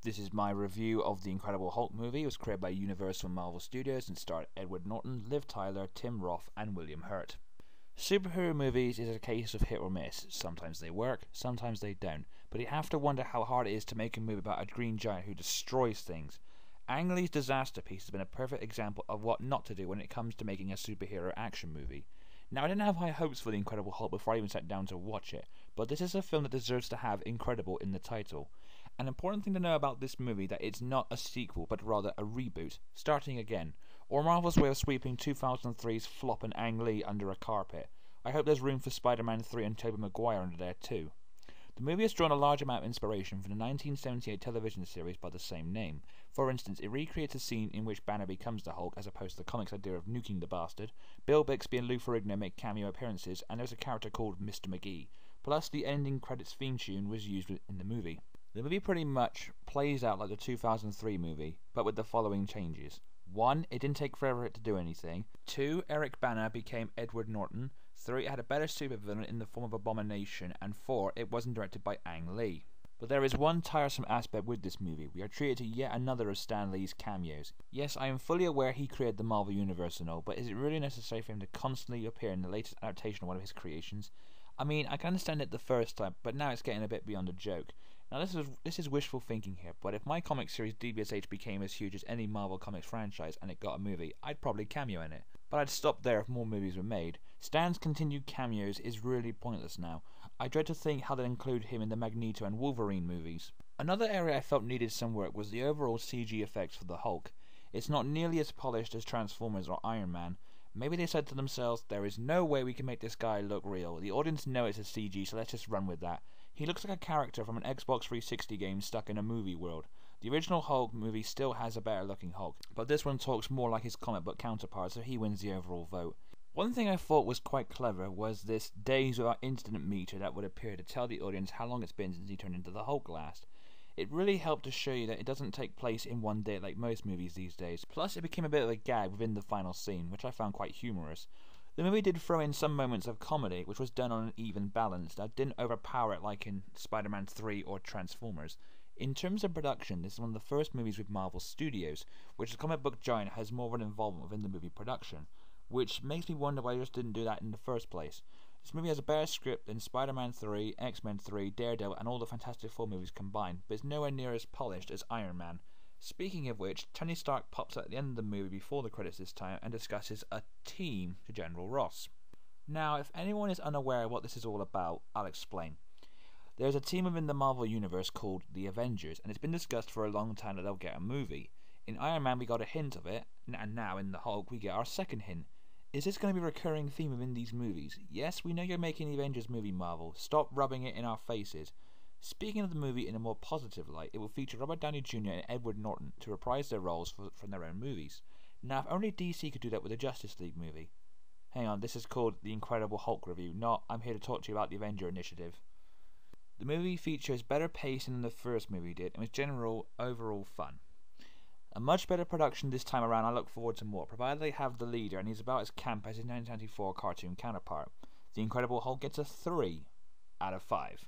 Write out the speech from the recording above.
This is my review of the Incredible Hulk movie. It was created by Universal Marvel Studios and starred Edward Norton, Liv Tyler, Tim Roth, and William Hurt. Superhero movies is a case of hit or miss. Sometimes they work, sometimes they don't. But you have to wonder how hard it is to make a movie about a green giant who destroys things. Ang Lee's Disaster Piece has been a perfect example of what not to do when it comes to making a superhero action movie. Now, I didn't have high hopes for The Incredible Hulk before I even sat down to watch it, but this is a film that deserves to have Incredible in the title. An important thing to know about this movie that it's not a sequel, but rather a reboot, starting again, or Marvel's way of sweeping 2003's flop and Ang Lee under a carpet. I hope there's room for Spider-Man 3 and Tobey Maguire under there too. The movie has drawn a large amount of inspiration from the 1978 television series by the same name. For instance, it recreates a scene in which Banner becomes the Hulk as opposed to the comics' idea of nuking the bastard. Bill Bixby and Lou Ferrigno make cameo appearances, and there's a character called Mr. McGee. Plus, the ending credits theme tune was used in the movie. The movie pretty much plays out like the 2003 movie, but with the following changes. 1. It didn't take forever for it to do anything. 2. Eric Bana became Edward Norton. 3. It had a better supervillain in the form of Abomination. And 4. It wasn't directed by Ang Lee. But there is one tiresome aspect with this movie. We are treated to yet another of Stan Lee's cameos. Yes, I am fully aware he created the Marvel Universe and all, but is it really necessary for him to constantly appear in the latest adaptation of one of his creations? I mean, I can understand it the first time, but now it's getting a bit beyond a joke. Now this is wishful thinking here, but if my comic series DBSH became as huge as any Marvel Comics franchise and it got a movie, I'd probably cameo in it. But I'd stop there if more movies were made. Stan's continued cameos is really pointless now. I dread to think how they'll include him in the Magneto and Wolverine movies. Another area I felt needed some work was the overall CG effects for the Hulk. It's not nearly as polished as Transformers or Iron Man. Maybe they said to themselves, there is no way we can make this guy look real. The audience know it's a CG, so let's just run with that. He looks like a character from an Xbox 360 game stuck in a movie world. The original Hulk movie still has a better looking Hulk, but this one talks more like his comic book counterpart, so he wins the overall vote. One thing I thought was quite clever was this days without incident meter that would appear to tell the audience how long it's been since he turned into the Hulk last. It really helped to show you that it doesn't take place in one day like most movies these days. Plus, it became a bit of a gag within the final scene, which I found quite humorous. The movie did throw in some moments of comedy, which was done on an even balance that didn't overpower it like in Spider-Man 3 or Transformers. In terms of production, this is one of the first movies with Marvel Studios, which the comic book giant has more of an involvement within the movie production, which makes me wonder why they just didn't do that in the first place. This movie has a better script than Spider-Man 3, X-Men 3, Daredevil, and all the Fantastic Four movies combined, but it's nowhere near as polished as Iron Man. Speaking of which, Tony Stark pops up at the end of the movie before the credits this time and discusses a team to General Ross. Now, if anyone is unaware of what this is all about, I'll explain. There's a team within the Marvel Universe called the Avengers, and it's been discussed for a long time that they'll get a movie. In Iron Man we got a hint of it, and now in the Hulk we get our second hint. Is this going to be a recurring theme within these movies? Yes, we know you're making the Avengers movie, Marvel. Stop rubbing it in our faces. Speaking of the movie in a more positive light, it will feature Robert Downey Jr. and Edward Norton to reprise their roles from their own movies. Now, if only DC could do that with a Justice League movie. Hang on, this is called The Incredible Hulk Review, not I'm here to talk to you about the Avenger Initiative. The movie features better pacing than the first movie did, and was overall fun. A much better production this time around. I look forward to more, provided they have the leader and he's about as camp as his 1994 cartoon counterpart. The Incredible Hulk gets a 3 out of 5.